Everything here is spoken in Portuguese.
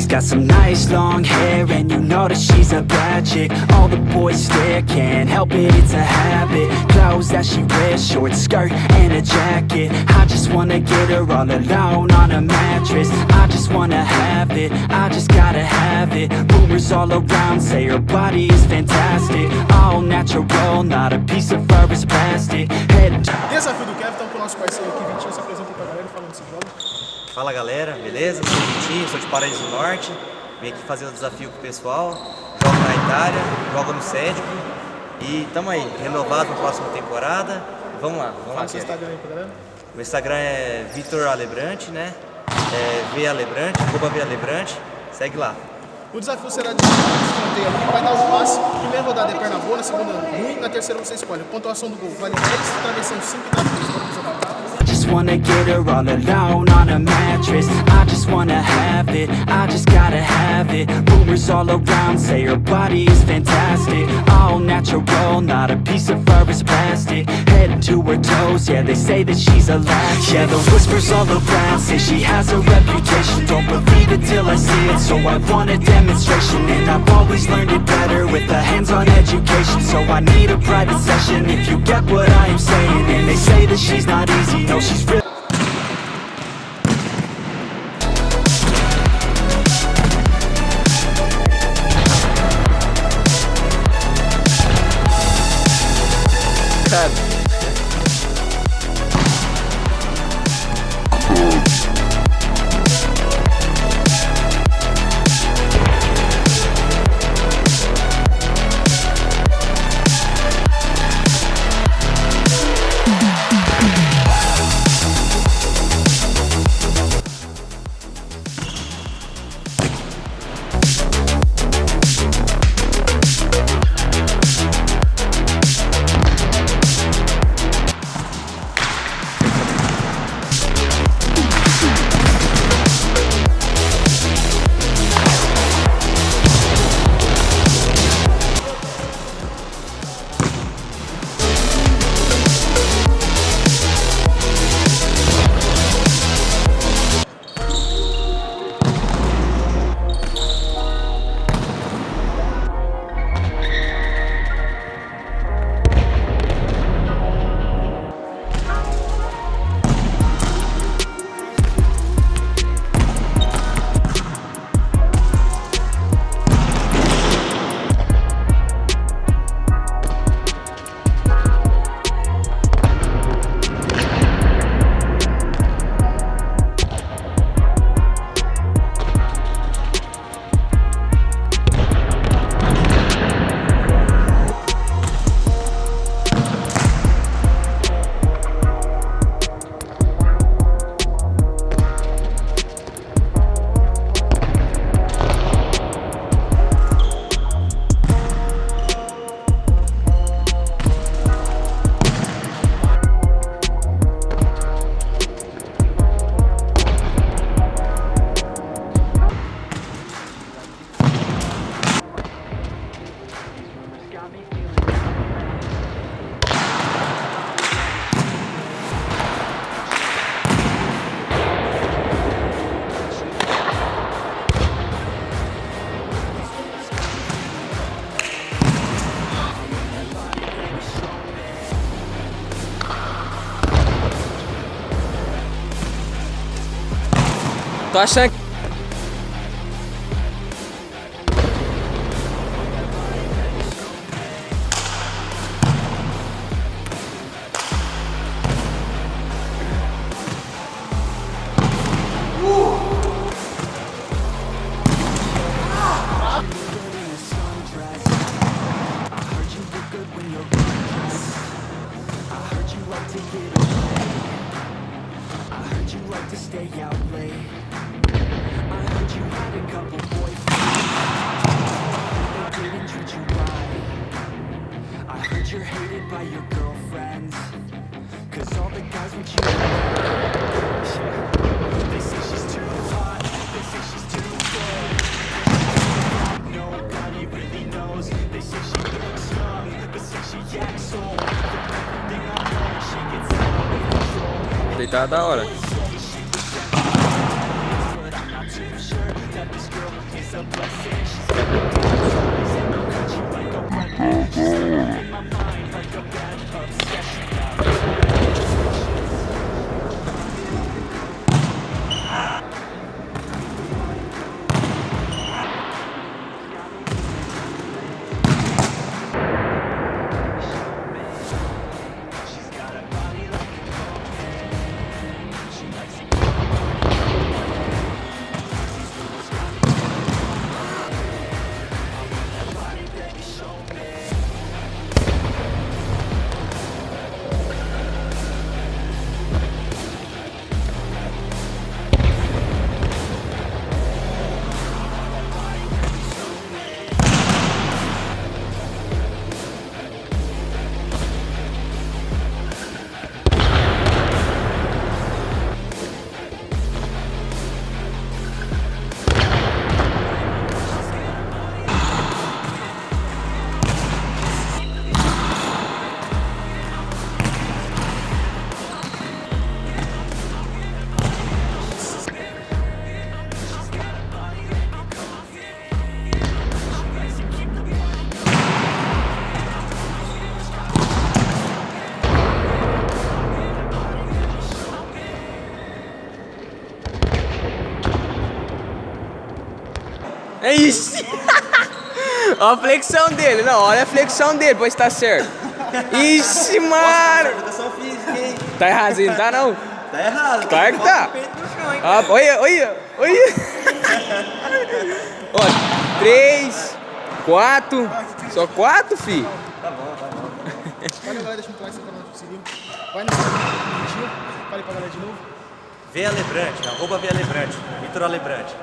She's got some nice long hair, and you know that she's a bad chick. All the boys stare, can't help it, it's a habit. Clothes that she wears, short skirt and a jacket. I just wanna get her all alone on a mattress. I just wanna have it, I just gotta have it. Rumors all around say her body is fantastic. All natural, not a piece of fur is plastic. Desafio do Kevin, então com o nosso parceiro aqui, Vitinho, se apresenta pra galera falando desse jogo. Fala galera, beleza? Sou o Vitinho, sou de Paraíso do Norte. Vim aqui fazer o desafio com o pessoal. Jogo na Itália, jogo no Cédico. E tamo aí, renovado na próxima temporada. Vamos lá. Fala seu Instagram aí pra galera. O Instagram é Vitor Alebrante, né? VAlebrante, @VAlebrante. Segue lá. O desafio será de escanteio ali, vai dar o passe. Primeira rodada é perna boa, na segunda ruim, na terceira você escolhe. A pontuação do gol vale 10, travessão 5 e dá 3. Just wanna get her all alone on a mattress. I just wanna have it, I just gotta have it. Rumors all around say her body is fantastic. All natural, not a piece of fur is plastic. Head to her toes, yeah, they say that she's a latch. Yeah, the whispers all around say she has a reputation. Don't believe it till I see it, so I want a demonstration. And I've always learned it better with a hands-on education. So I need a private session if you get what I am saying. And they say that she's not easy, no, she's real. Tô achando que... To stay out late. I heard you had a couple boyfriends. They didn't treat you right. I heard you're hated by your girlfriends, 'cause all the guys want you. They say she's too hot, they say she's too good. Nobody really knows. They say she looks young, but say she acts old. Everything I know, she gets out of control. Deitar da hora. But I'm not too sure that this girl Ó a flexão dele. Não, olha a flexão dele, pois tá certo. Ixi, mano. Educação física, hein? Tá erradinho, não tá não? Tá errado. Claro que tá. Bota o peito no chão, hein, Ah, cara. olha. Ó, 3, 4. Só 4, fi. Valeu, galera. Deixa um like, se inscreve no canal, seguir. Vai no Instagram, fale pra galera de novo. Vea Alebrante, @Vea Alebrante, Vitor Alebrante.